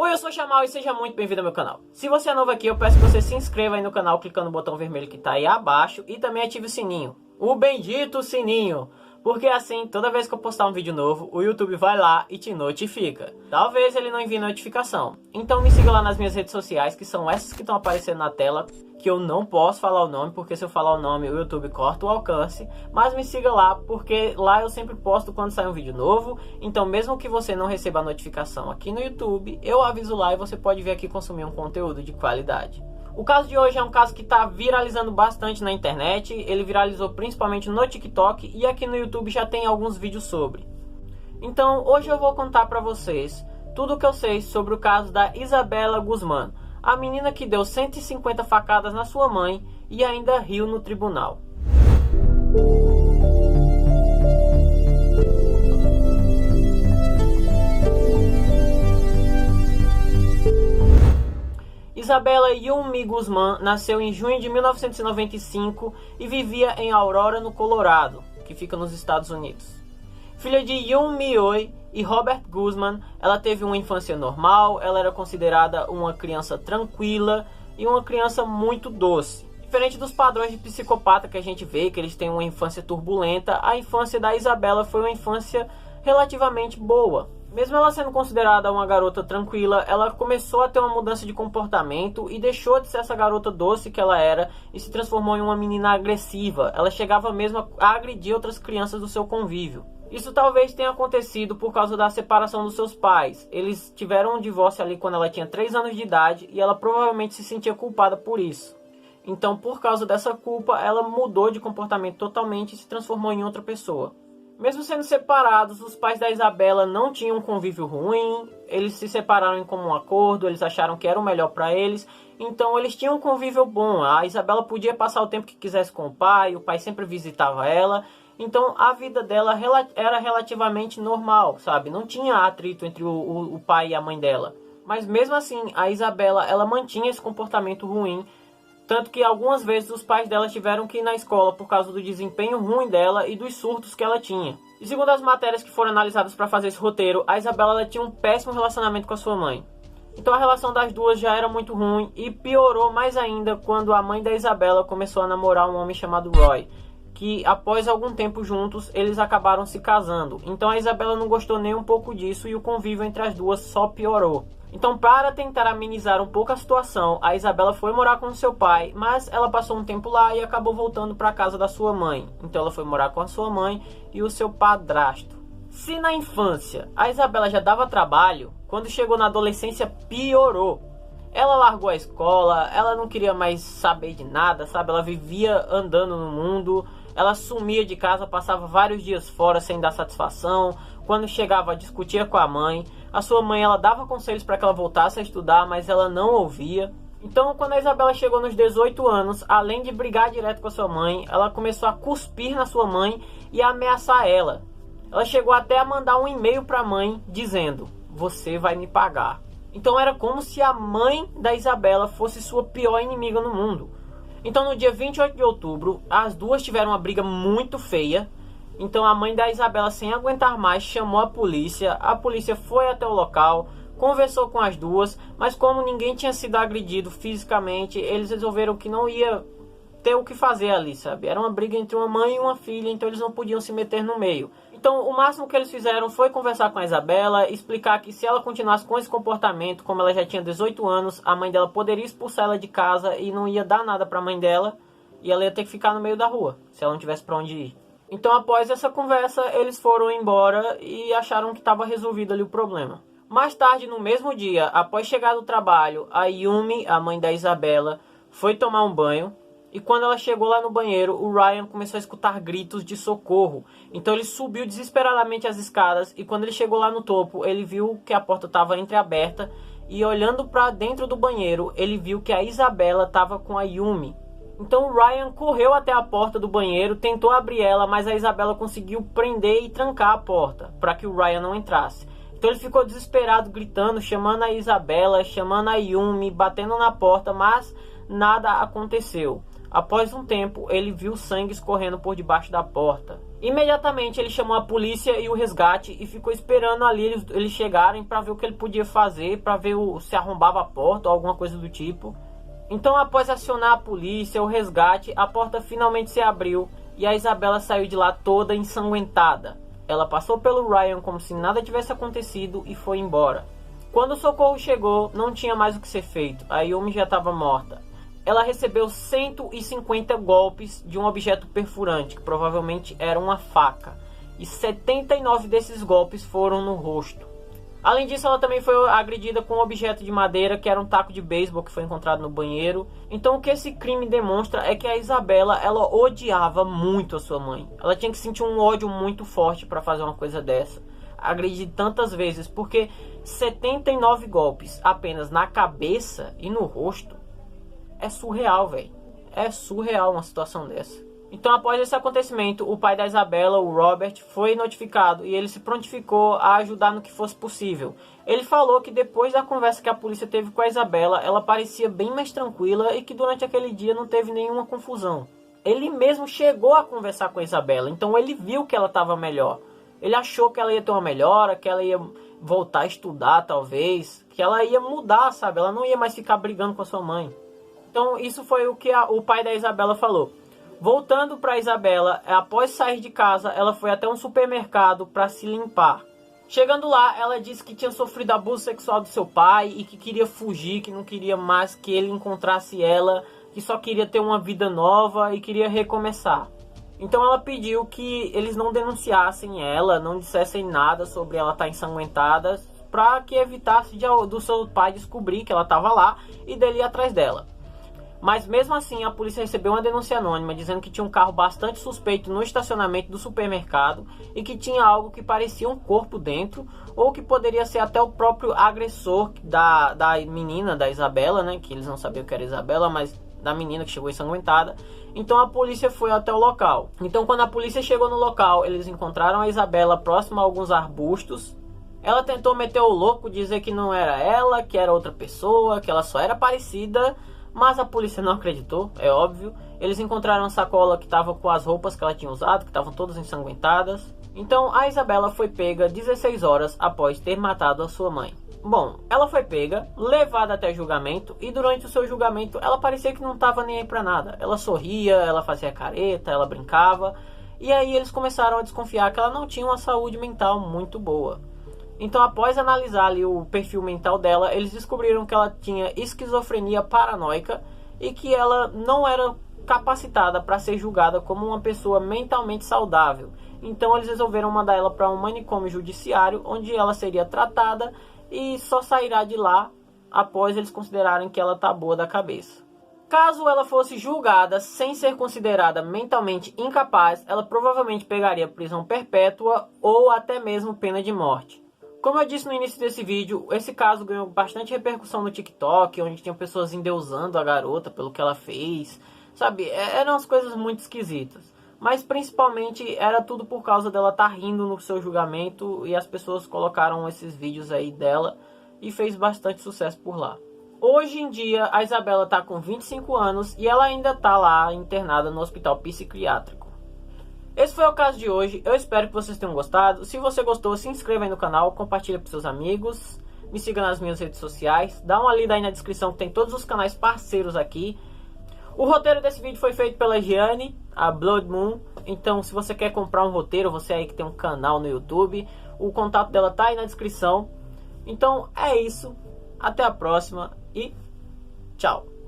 Oi, eu sou o Chamal e seja muito bem-vindo ao meu canal. Se você é novo aqui, eu peço que você se inscreva aí no canal clicando no botão vermelho que tá aí abaixo e também ative o sininho, o bendito sininho, porque assim, toda vez que eu postar um vídeo novo, o YouTube vai lá e te notifica. Talvez ele não envie notificação. Então me siga lá nas minhas redes sociais, que são essas que estão aparecendo na tela, que eu não posso falar o nome, porque se eu falar o nome o YouTube corta o alcance. Mas me siga lá, porque lá eu sempre posto quando sai um vídeo novo. Então mesmo que você não receba a notificação aqui no YouTube, eu aviso lá e você pode vir aqui consumir um conteúdo de qualidade. O caso de hoje é um caso que está viralizando bastante na internet. Ele viralizou principalmente no TikTok e aqui no YouTube já tem alguns vídeos sobre. Então hoje eu vou contar para vocês tudo o que eu sei sobre o caso da Isabela Guzmán, a menina que deu 150 facadas na sua mãe e ainda riu no tribunal. Isabela Yumi Guzmán nasceu em junho de 1995 e vivia em Aurora, no Colorado, que fica nos Estados Unidos. Filha de Yoon Mi-oi e Robert Guzmán, ela teve uma infância normal. Ela era considerada uma criança tranquila e uma criança muito doce. Diferente dos padrões de psicopata que a gente vê, que eles têm uma infância turbulenta, a infância da Isabela foi uma infância relativamente boa. Mesmo ela sendo considerada uma garota tranquila, ela começou a ter uma mudança de comportamento e deixou de ser essa garota doce que ela era e se transformou em uma menina agressiva. Ela chegava mesmo a agredir outras crianças do seu convívio. Isso talvez tenha acontecido por causa da separação dos seus pais. Eles tiveram um divórcio ali quando ela tinha 3 anos de idade e ela provavelmente se sentia culpada por isso. Então, por causa dessa culpa, ela mudou de comportamento totalmente e se transformou em outra pessoa. Mesmo sendo separados, os pais da Isabela não tinham um convívio ruim. Eles se separaram em comum acordo, eles acharam que era o melhor para eles. Então eles tinham um convívio bom. A Isabela podia passar o tempo que quisesse com o pai sempre visitava ela. Então a vida dela era relativamente normal, sabe? Não tinha atrito entre o pai e a mãe dela. Mas mesmo assim, a Isabela, ela mantinha esse comportamento ruim. Tanto que algumas vezes os pais dela tiveram que ir na escola por causa do desempenho ruim dela e dos surtos que ela tinha. E segundo as matérias que foram analisadas para fazer esse roteiro, a Isabela ela tinha um péssimo relacionamento com a sua mãe. Então a relação das duas já era muito ruim e piorou mais ainda quando a mãe da Isabela começou a namorar um homem chamado Roy, que após algum tempo juntos, eles acabaram se casando. Então a Isabela não gostou nem um pouco disso e o convívio entre as duas só piorou. Então, para tentar amenizar um pouco a situação, a Isabela foi morar com seu pai, mas ela passou um tempo lá e acabou voltando para a casa da sua mãe. Então ela foi morar com a sua mãe e o seu padrasto. Se na infância a Isabela já dava trabalho, quando chegou na adolescência piorou. Ela largou a escola, ela não queria mais saber de nada, sabe? Ela vivia andando no mundo, ela sumia de casa, passava vários dias fora sem dar satisfação. Quando chegava, discutia com a mãe. A sua mãe, ela dava conselhos para que ela voltasse a estudar, mas ela não ouvia. Então, quando a Isabela chegou nos 18 anos, além de brigar direto com a sua mãe, ela começou a cuspir na sua mãe e a ameaçar ela. Ela chegou até a mandar um e-mail para a mãe dizendo: "Você vai me pagar". Então era como se a mãe da Isabela fosse sua pior inimiga no mundo. Então no dia 28 de outubro, as duas tiveram uma briga muito feia. Então a mãe da Isabela, sem aguentar mais, chamou a polícia. A polícia foi até o local, conversou com as duas, mas como ninguém tinha sido agredido fisicamente, eles resolveram que não ia ter o que fazer ali, sabe? Era uma briga entre uma mãe e uma filha, então eles não podiam se meter no meio. Então o máximo que eles fizeram foi conversar com a Isabela, explicar que se ela continuasse com esse comportamento, como ela já tinha 18 anos, a mãe dela poderia expulsar ela de casa e não ia dar nada para a mãe dela, e ela ia ter que ficar no meio da rua, se ela não tivesse para onde ir. Então após essa conversa, eles foram embora e acharam que estava resolvido ali o problema. Mais tarde, no mesmo dia, após chegar do trabalho, a Yumi, a mãe da Isabela, foi tomar um banho. E quando ela chegou lá no banheiro, o Ryan começou a escutar gritos de socorro. Então ele subiu desesperadamente as escadas e quando ele chegou lá no topo, ele viu que a porta estava entreaberta. E olhando para dentro do banheiro, ele viu que a Isabela estava com a Yumi. Então o Ryan correu até a porta do banheiro, tentou abrir ela, mas a Isabela conseguiu prender e trancar a porta para que o Ryan não entrasse. Então ele ficou desesperado, gritando, chamando a Isabela, chamando a Yumi, batendo na porta, mas nada aconteceu. Após um tempo, ele viu sangue escorrendo por debaixo da porta. Imediatamente ele chamou a polícia e o resgate e ficou esperando ali eles chegarem para ver o que ele podia fazer, para ver se arrombava a porta ou alguma coisa do tipo. Então, após acionar a polícia, o resgate, a porta finalmente se abriu e a Isabela saiu de lá toda ensanguentada. Ela passou pelo Ryan como se nada tivesse acontecido e foi embora. Quando o socorro chegou, não tinha mais o que ser feito. A Yumi já estava morta. Ela recebeu 150 golpes de um objeto perfurante, que provavelmente era uma faca. E 79 desses golpes foram no rosto. Além disso, ela também foi agredida com um objeto de madeira, que era um taco de beisebol que foi encontrado no banheiro. Então o que esse crime demonstra é que a Isabela, ela odiava muito a sua mãe. Ela tinha que sentir um ódio muito forte para fazer uma coisa dessa. Agredir tantas vezes, porque 79 golpes apenas na cabeça e no rosto é surreal, velho. É surreal uma situação dessa. Então, após esse acontecimento, o pai da Isabela, o Robert, foi notificado e ele se prontificou a ajudar no que fosse possível. Ele falou que depois da conversa que a polícia teve com a Isabela, ela parecia bem mais tranquila e que durante aquele dia não teve nenhuma confusão. Ele mesmo chegou a conversar com a Isabela, então ele viu que ela estava melhor. Ele achou que ela ia ter uma melhora, que ela ia voltar a estudar talvez, que ela ia mudar, sabe? Ela não ia mais ficar brigando com a sua mãe. Então isso foi o que o pai da Isabela falou. Voltando para Isabela, após sair de casa, ela foi até um supermercado para se limpar. Chegando lá, ela disse que tinha sofrido abuso sexual do seu pai e que queria fugir, que não queria mais que ele encontrasse ela, que só queria ter uma vida nova e queria recomeçar. Então ela pediu que eles não denunciassem ela, não dissessem nada sobre ela estar ensanguentada, para que evitasse do seu pai descobrir que ela estava lá e dele ir atrás dela. Mas mesmo assim, a polícia recebeu uma denúncia anônima dizendo que tinha um carro bastante suspeito no estacionamento do supermercado e que tinha algo que parecia um corpo dentro, ou que poderia ser até o próprio agressor da menina, da Isabela, né? Que eles não sabiam que era Isabela, mas da menina que chegou ensanguentada. Então a polícia foi até o local. Então quando a polícia chegou no local, eles encontraram a Isabela próxima a alguns arbustos. Ela tentou meter o louco, dizer que não era ela, que era outra pessoa, que ela só era parecida. Mas a polícia não acreditou, é óbvio. Eles encontraram a sacola que estava com as roupas que ela tinha usado, que estavam todas ensanguentadas. Então a Isabela foi pega 16 horas após ter matado a sua mãe. Bom, ela foi pega, levada até julgamento, e durante o seu julgamento ela parecia que não estava nem aí pra nada. Ela sorria, ela fazia careta, ela brincava. E aí eles começaram a desconfiar que ela não tinha uma saúde mental muito boa. Então, após analisar ali o perfil mental dela, eles descobriram que ela tinha esquizofrenia paranoica e que ela não era capacitada para ser julgada como uma pessoa mentalmente saudável. Então, eles resolveram mandar ela para um manicômio judiciário, onde ela seria tratada e só sairá de lá após eles considerarem que ela está boa da cabeça. Caso ela fosse julgada sem ser considerada mentalmente incapaz, ela provavelmente pegaria prisão perpétua ou até mesmo pena de morte. Como eu disse no início desse vídeo, esse caso ganhou bastante repercussão no TikTok, onde tinha pessoas endeusando a garota pelo que ela fez, sabe? Eram umas coisas muito esquisitas. Mas principalmente era tudo por causa dela estar rindo no seu julgamento e as pessoas colocaram esses vídeos aí dela e fez bastante sucesso por lá. Hoje em dia, a Isabela está com 25 anos e ela ainda está lá internada no hospital psiquiátrico. Esse foi o caso de hoje, eu espero que vocês tenham gostado. Se você gostou, se inscreva aí no canal, compartilha com seus amigos, me siga nas minhas redes sociais, dá uma lida aí na descrição que tem todos os canais parceiros aqui. O roteiro desse vídeo foi feito pela Gianni, a Blood Moon, então se você quer comprar um roteiro, você aí que tem um canal no YouTube, o contato dela tá aí na descrição. Então é isso, até a próxima e tchau!